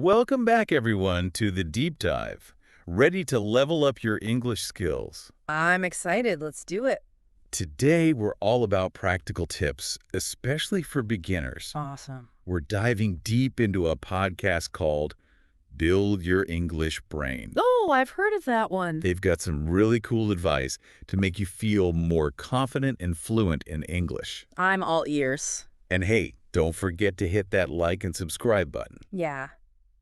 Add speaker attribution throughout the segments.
Speaker 1: Welcome back, everyone, to the Deep Dive. Ready to level up your English skills?
Speaker 2: I'm excited. Let's do it.
Speaker 1: Today, we're all about practical tips, especially for beginners.
Speaker 2: Awesome.
Speaker 1: We're diving deep into a podcast called Build Your English Brain.
Speaker 2: Oh, I've heard of that one.
Speaker 1: They've got some really cool advice to make you feel more confident and fluent in English.
Speaker 2: I'm all ears.
Speaker 1: And hey, don't forget to hit that like and subscribe button.
Speaker 2: Yeah.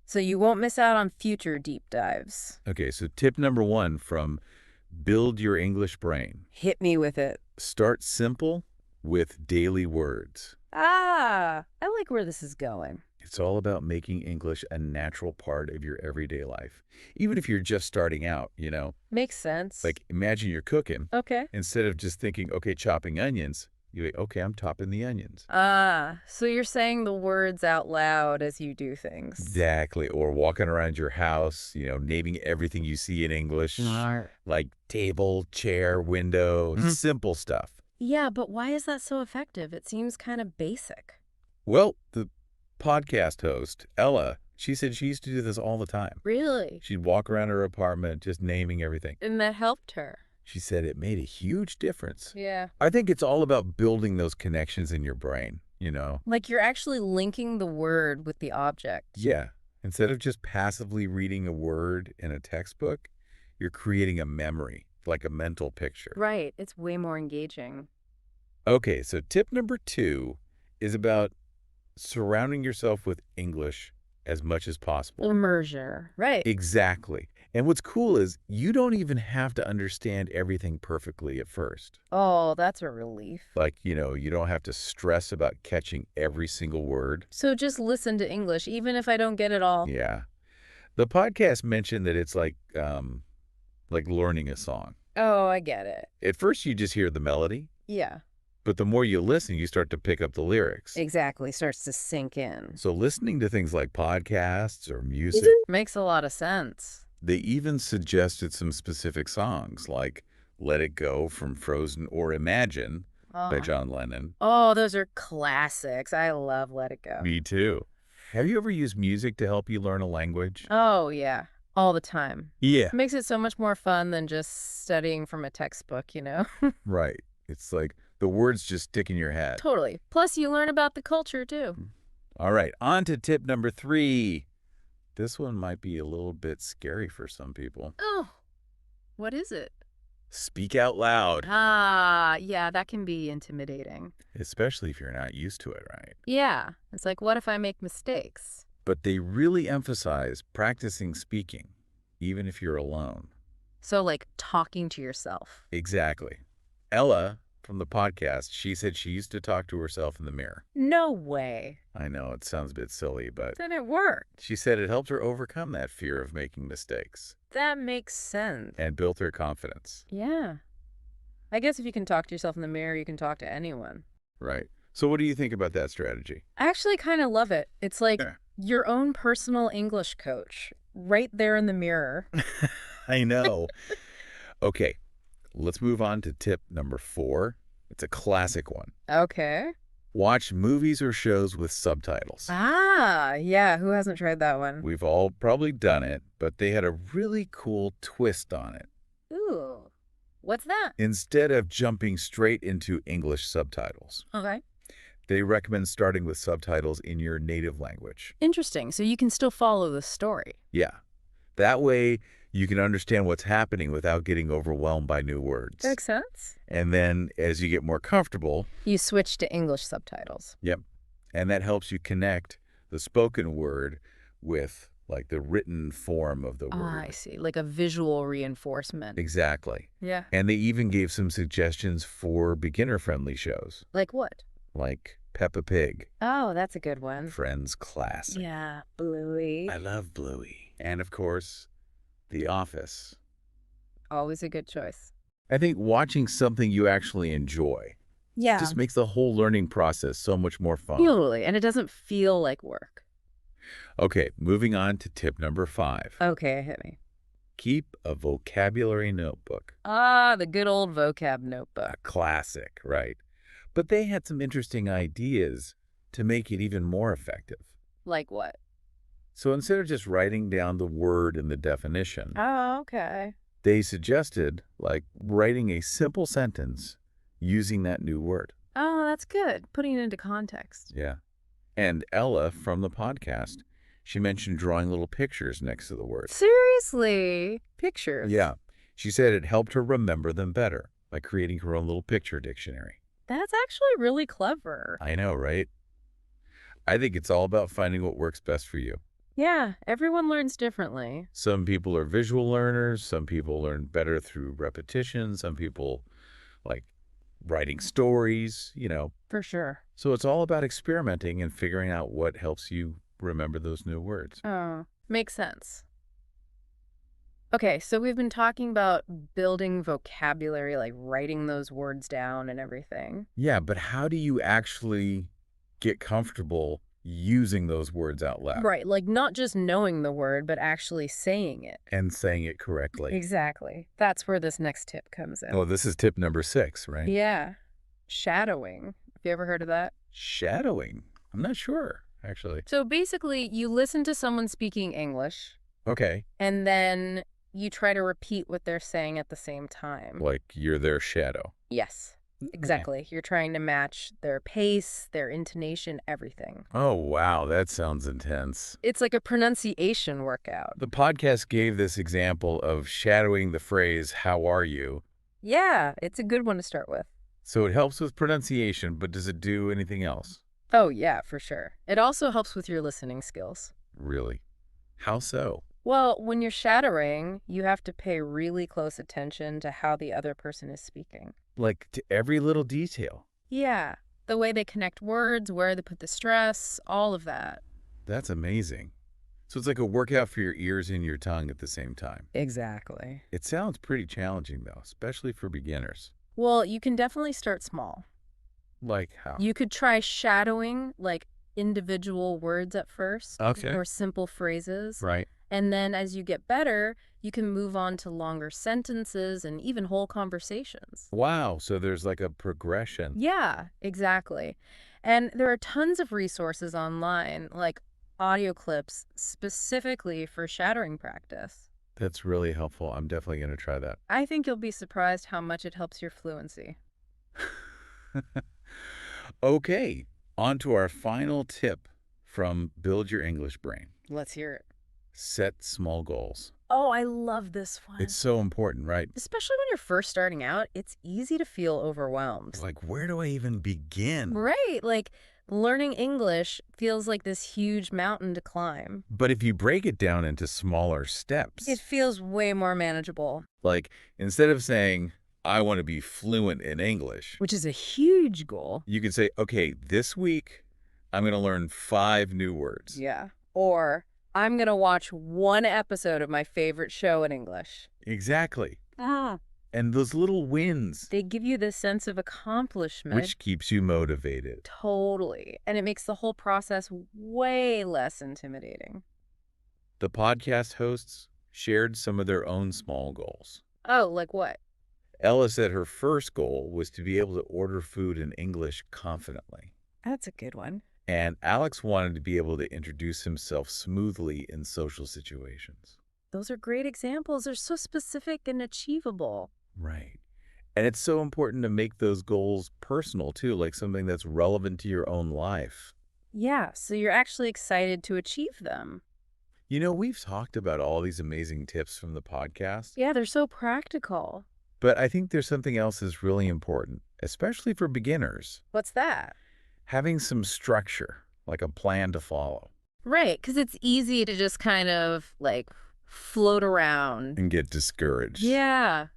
Speaker 2: So you won't miss out on future deep dives.
Speaker 1: Okay, so tip number 1 from Build Your English Brain.
Speaker 2: Hit me with it.
Speaker 1: Start simple with daily words.
Speaker 2: I like where this is going.
Speaker 1: It's all about making English a natural part of your everyday life. Even if you're just starting out,
Speaker 2: Makes sense.
Speaker 1: Like imagine you're cooking.
Speaker 2: Okay.
Speaker 1: Instead of just thinking, okay, chopping onions, you think, okay, I'm chopping the onions.
Speaker 2: So you're saying the words out loud as you do things.
Speaker 1: Exactly. Or walking around your house, naming everything you see in English, like table, chair, window, simple stuff.
Speaker 2: Yeah, but why is that so effective? It seems kind of basic.
Speaker 1: Well, the podcast host, Ella, she said she used to do this all the time.
Speaker 2: Really?
Speaker 1: She'd walk around her apartment just naming everything.
Speaker 2: And that helped her.
Speaker 1: She said it made a huge difference.
Speaker 2: Yeah.
Speaker 1: I think it's all about building those connections in your brain,
Speaker 2: Like you're actually linking the word with the object.
Speaker 1: Yeah. Instead of just passively reading a word in a textbook, you're creating a memory, like a mental picture.
Speaker 2: Right. It's way more engaging.
Speaker 1: Okay, so tip number 2 is about surrounding yourself with English as much as possible.
Speaker 2: Immersion. Right.
Speaker 1: Exactly. And what's cool is you don't even have to understand everything perfectly at first.
Speaker 2: Oh, that's a relief.
Speaker 1: Like, you don't have to stress about catching every single word.
Speaker 2: So just listen to English, even if I don't get it all.
Speaker 1: Yeah. The podcast mentioned that it's like learning a song.
Speaker 2: Oh, I get it.
Speaker 1: At first, you just hear the melody,
Speaker 2: Yeah,
Speaker 1: but the more you listen, you start to pick up the lyrics.
Speaker 2: exactly. Starts to sink in.
Speaker 1: So listening to things like podcasts or music,
Speaker 2: Makes a lot of sense.
Speaker 1: they even suggested some specific songs like Let It Go from Frozen or Imagine by
Speaker 2: Oh.
Speaker 1: John Lennon.
Speaker 2: Oh, those are classics. I love Let It Go.
Speaker 1: Me too. Have you ever used music to help you learn a language?
Speaker 2: Oh, yeah. All the time.
Speaker 1: Yeah.
Speaker 2: Makes it so much more fun than just studying from a textbook,
Speaker 1: Right. It's like the words just stick in your head.
Speaker 2: Totally. Plus, you learn about the culture, too.
Speaker 1: All right, on to tip number 3. This one might be a little bit scary for some people.
Speaker 2: Oh, what is it?
Speaker 1: Speak out loud,
Speaker 2: Yeah, that can be intimidating.
Speaker 1: especially if you're not used to it, right?
Speaker 2: Yeah. It's like, what if I make mistakes?
Speaker 1: But they really emphasize practicing speaking, even if you're alone.
Speaker 2: So, like, talking to yourself.
Speaker 1: Exactly. Ella, from the podcast, she said she used to talk to herself in the mirror.
Speaker 2: No way.
Speaker 1: I know, it sounds a bit silly, but
Speaker 2: Then it worked.
Speaker 1: she said it helped her overcome that fear of making mistakes
Speaker 2: That makes sense.
Speaker 1: and built her confidence.
Speaker 2: Yeah. I guess if you can talk to yourself in the mirror, you can talk to anyone.
Speaker 1: Right. So what do you think about that strategy?
Speaker 2: I actually kind of love it. It's like
Speaker 1: Yeah.
Speaker 2: your own personal English coach right there in the mirror.
Speaker 1: I know. Okay, let's move on to tip number 4. It's a classic one.
Speaker 2: Okay.
Speaker 1: Watch movies or shows with subtitles.
Speaker 2: Yeah. Who hasn't tried that one?
Speaker 1: We've all probably done it, but they had a really cool twist on it.
Speaker 2: Ooh. What's that?
Speaker 1: Instead of jumping straight into English subtitles,
Speaker 2: Okay.
Speaker 1: they recommend starting with subtitles in your native language.
Speaker 2: Interesting. So you can still follow the story.
Speaker 1: Yeah. That way, you can understand what's happening without getting overwhelmed by new words.
Speaker 2: Makes sense.
Speaker 1: And then as you get more comfortable,
Speaker 2: You switch to English subtitles.
Speaker 1: yep, and that helps you connect the spoken word with like the written form of the word.
Speaker 2: I see. Like a visual reinforcement.
Speaker 1: Exactly.
Speaker 2: Yeah.
Speaker 1: And they even gave some suggestions for beginner-friendly shows,
Speaker 2: Like what?
Speaker 1: like Peppa Pig,
Speaker 2: Oh, that's a good one.
Speaker 1: Friends Classic.
Speaker 2: Yeah, Bluey.
Speaker 1: I love Bluey. And of course, The Office.
Speaker 2: Always a good choice.
Speaker 1: I think watching something you actually enjoy
Speaker 2: Yeah.
Speaker 1: just makes the whole learning process so much more fun.
Speaker 2: Totally. And it doesn't feel like work.
Speaker 1: Okay, moving on to tip number 5.
Speaker 2: Okay, hit me.
Speaker 1: Keep a vocabulary notebook.
Speaker 2: The good old vocab
Speaker 1: A
Speaker 2: notebook.
Speaker 1: classic, right? But they had some interesting ideas to make it even more effective.
Speaker 2: Like what?
Speaker 1: So instead of just writing down the word and the definition,
Speaker 2: Oh, okay.
Speaker 1: they suggested, like, writing a simple sentence using that new word.
Speaker 2: Oh, that's good. Putting it into context.
Speaker 1: Yeah. And Ella from the podcast, she mentioned drawing little pictures next to the word.
Speaker 2: Seriously? Pictures?
Speaker 1: Yeah. She said it helped her remember them better by creating her own little picture dictionary.
Speaker 2: That's actually really clever.
Speaker 1: I know, right? I think it's all about finding what works best for you.
Speaker 2: Yeah, everyone learns differently.
Speaker 1: Some people are visual learners. Some people learn better through repetition. Some people like writing stories,
Speaker 2: For sure.
Speaker 1: So it's all about experimenting and figuring out what helps you remember those new words.
Speaker 2: Oh, makes sense. Okay, so we've been talking about building vocabulary, like writing those words down and everything.
Speaker 1: Yeah, but how do you actually get comfortable using those words out loud?
Speaker 2: Right, like not just knowing the word, but actually saying it.
Speaker 1: And saying it correctly.
Speaker 2: Exactly. That's where this next tip comes in.
Speaker 1: Oh, this is tip number 6, right?
Speaker 2: Yeah. Shadowing. Have you ever heard of that?
Speaker 1: Shadowing. I'm not sure, actually.
Speaker 2: So basically, you listen to someone speaking English,
Speaker 1: Okay.
Speaker 2: and then you try to repeat what they're saying at the same time.
Speaker 1: Like you're their shadow.
Speaker 2: Yes, exactly. You're trying to match their pace, their intonation, everything.
Speaker 1: Oh, wow. That sounds intense.
Speaker 2: It's like a pronunciation workout.
Speaker 1: The podcast gave this example of shadowing the phrase, how are you?
Speaker 2: Yeah, it's a good one to start with.
Speaker 1: So it helps with pronunciation, but does it do anything else?
Speaker 2: Oh, yeah, for sure. It also helps with your listening skills.
Speaker 1: Really? How so?
Speaker 2: Well, when you're shadowing, you have to pay really close attention to how the other person is speaking.
Speaker 1: Like to every little detail.
Speaker 2: Yeah, the way they connect words, where they put the stress, all of that.
Speaker 1: That's amazing. So it's like a workout for your ears and your tongue at the same time.
Speaker 2: Exactly.
Speaker 1: It sounds pretty challenging, though, especially for beginners.
Speaker 2: Well, you can definitely start small.
Speaker 1: Like how?
Speaker 2: You could try shadowing, like individual words at first.
Speaker 1: Okay.
Speaker 2: Or simple phrases.
Speaker 1: Right.
Speaker 2: And then as you get better, you can move on to longer sentences and even whole conversations.
Speaker 1: Wow. So there's like a progression.
Speaker 2: Yeah, exactly. And there are tons of resources online, like audio clips specifically for shadowing practice.
Speaker 1: That's really helpful. I'm definitely going to try that.
Speaker 2: I think you'll be surprised how much it helps your fluency.
Speaker 1: Okay. On to our final tip from Build Your English Brain.
Speaker 2: Let's hear it.
Speaker 1: Set small goals.
Speaker 2: Oh, I love this one.
Speaker 1: It's so important, right?
Speaker 2: Especially when you're first starting out, it's easy to feel overwhelmed.
Speaker 1: Like, where do I even begin?
Speaker 2: Right, like learning English feels like this huge mountain to climb.
Speaker 1: But if you break it down into smaller steps,
Speaker 2: It feels way more manageable.
Speaker 1: like instead of saying, I want to be fluent in English,
Speaker 2: Which is a huge goal.
Speaker 1: you can say, okay, this week I'm going to learn 5 new words.
Speaker 2: Yeah. Or I'm going to watch one episode of my favorite show in English.
Speaker 1: Exactly.
Speaker 2: Ah.
Speaker 1: And those little wins,
Speaker 2: They give you this sense of accomplishment.
Speaker 1: which keeps you motivated.
Speaker 2: Totally. And it makes the whole process way less intimidating.
Speaker 1: The podcast hosts shared some of their own small goals.
Speaker 2: Oh, like what?
Speaker 1: Ella said her first goal was to be able to order food in English confidently.
Speaker 2: That's a good one.
Speaker 1: And Alex wanted to be able to introduce himself smoothly in social situations.
Speaker 2: Those are great examples. They're so specific and achievable.
Speaker 1: Right. And it's so important to make those goals personal, too, like something that's relevant to your own life.
Speaker 2: Yeah, so you're actually excited to achieve them.
Speaker 1: We've talked about all these amazing tips from the podcast,
Speaker 2: Yeah, they're so practical.
Speaker 1: but I think there's something else that's really important, especially for beginners.
Speaker 2: What's that?
Speaker 1: Having some structure, like a plan to follow.
Speaker 2: Right, because it's easy to just kind of like float around.
Speaker 1: And get discouraged.
Speaker 2: Yeah,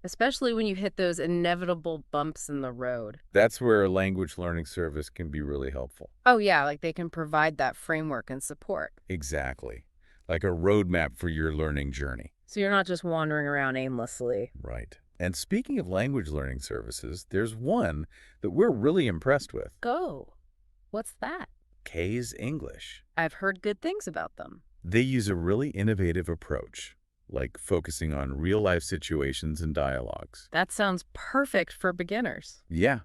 Speaker 2: especially when you hit those inevitable bumps in the road.
Speaker 1: That's where a language learning service can be really helpful.
Speaker 2: Oh, yeah, like they can provide that framework and support.
Speaker 1: Exactly. Like a roadmap for your learning journey.
Speaker 2: So you're not just wandering around aimlessly.
Speaker 1: Right. And speaking of language learning services, there's one that we're really impressed with.
Speaker 2: Go. What's that?
Speaker 1: K's English.
Speaker 2: I've heard good things about them.
Speaker 1: They use a really innovative approach, like focusing on real-life situations and dialogues.
Speaker 2: That sounds perfect for beginners.
Speaker 1: Yeah.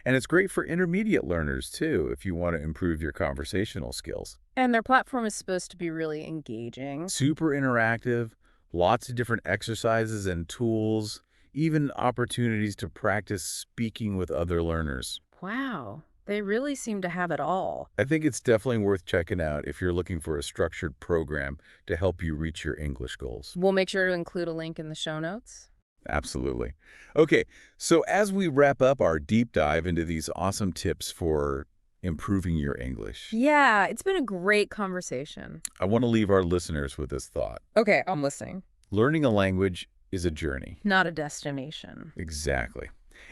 Speaker 1: And it's great for intermediate learners, too, if you want to improve your conversational skills.
Speaker 2: And their platform is supposed to be really engaging.
Speaker 1: Super interactive, lots of different exercises and tools, even opportunities to practice speaking with other learners.
Speaker 2: Wow, they really seem to have it all.
Speaker 1: I think it's definitely worth checking out if you're looking for a structured program to help you reach your English goals.
Speaker 2: We'll make sure to include a link in the show notes.
Speaker 1: Absolutely. Okay, so as we wrap up our deep dive into these awesome tips for improving your English,
Speaker 2: Yeah, it's been a great conversation.
Speaker 1: I want to leave our listeners with this thought.
Speaker 2: Okay, I'm listening.
Speaker 1: Learning a language is a journey.
Speaker 2: Not a destination.
Speaker 1: Exactly.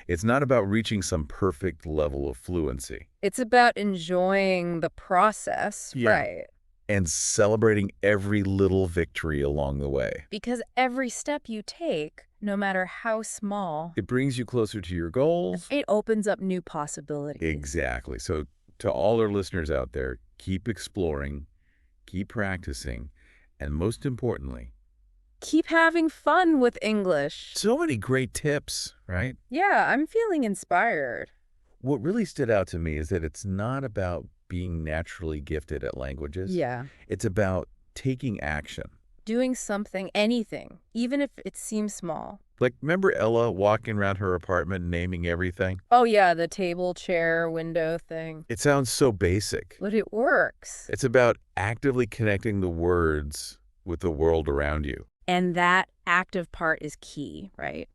Speaker 1: It's not about reaching some perfect level of fluency
Speaker 2: It's about enjoying the process,
Speaker 1: Yeah.
Speaker 2: right?
Speaker 1: and celebrating every little victory along the way.
Speaker 2: Because every step you take, no matter how small,
Speaker 1: It brings you closer to your goals.
Speaker 2: it opens up new possibilities.
Speaker 1: Exactly. So to all our listeners out there, keep exploring, keep practicing, and most importantly,
Speaker 2: Keep having fun with English.
Speaker 1: so many great tips, right?
Speaker 2: Yeah, I'm feeling inspired.
Speaker 1: What really stood out to me is that it's not about being naturally gifted at languages.
Speaker 2: Yeah.
Speaker 1: It's about taking action.
Speaker 2: Doing something, anything, even if it seems small.
Speaker 1: Like, remember Ella walking around her apartment naming everything?
Speaker 2: Oh, yeah, the table, chair, window thing.
Speaker 1: It sounds so basic.
Speaker 2: But it works.
Speaker 1: It's about actively connecting the words with the world around you.
Speaker 2: And that active part is key, right?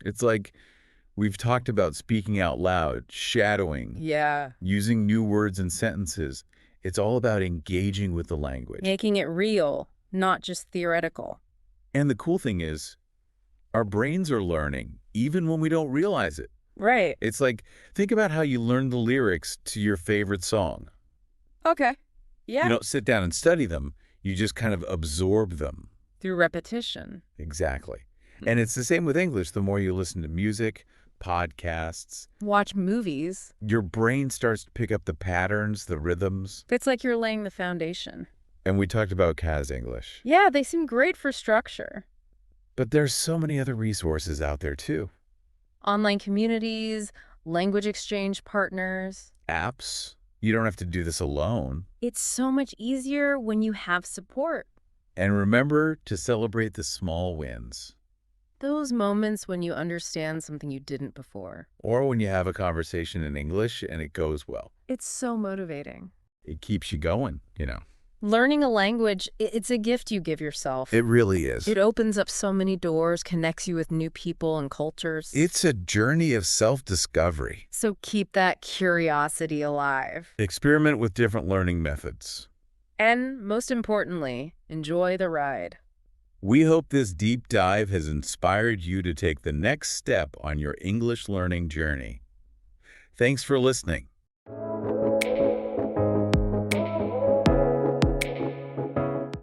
Speaker 1: It's like we've talked about speaking out loud, shadowing,
Speaker 2: Yeah.
Speaker 1: using new words and sentences. It's all about engaging with the language.
Speaker 2: Making it real, not just theoretical.
Speaker 1: And the cool thing is, our brains are learning, even when we don't realize it.
Speaker 2: Right.
Speaker 1: It's like, think about how you learn the lyrics to your favorite song.
Speaker 2: Okay. Yeah.
Speaker 1: You don't sit down and study them. You just kind of absorb them.
Speaker 2: Through repetition.
Speaker 1: Exactly. And it's the same with English. The more you listen to music, podcasts,
Speaker 2: Watch movies.
Speaker 1: your brain starts to pick up the patterns, the rhythms.
Speaker 2: It's like you're laying the foundation.
Speaker 1: And we talked about Kaz English.
Speaker 2: Yeah, they seem great for structure.
Speaker 1: But there's so many other resources out there too.
Speaker 2: Online communities, language exchange partners.
Speaker 1: Apps. You don't have to do this alone.
Speaker 2: It's so much easier when you have support.
Speaker 1: And remember to celebrate the small wins.
Speaker 2: Those moments when you understand something you didn't before.
Speaker 1: Or when you have a conversation in English and it goes well.
Speaker 2: It's so motivating.
Speaker 1: It keeps you going,
Speaker 2: Learning a language, it's a gift you give yourself.
Speaker 1: It really is.
Speaker 2: It opens up so many doors, connects you with new people and cultures.
Speaker 1: It's a journey of self-discovery.
Speaker 2: So keep that curiosity alive.
Speaker 1: Experiment with different learning methods.
Speaker 2: And most importantly, enjoy the ride.
Speaker 1: We hope this deep dive has inspired you to take the next step on your English learning journey. Thanks for listening.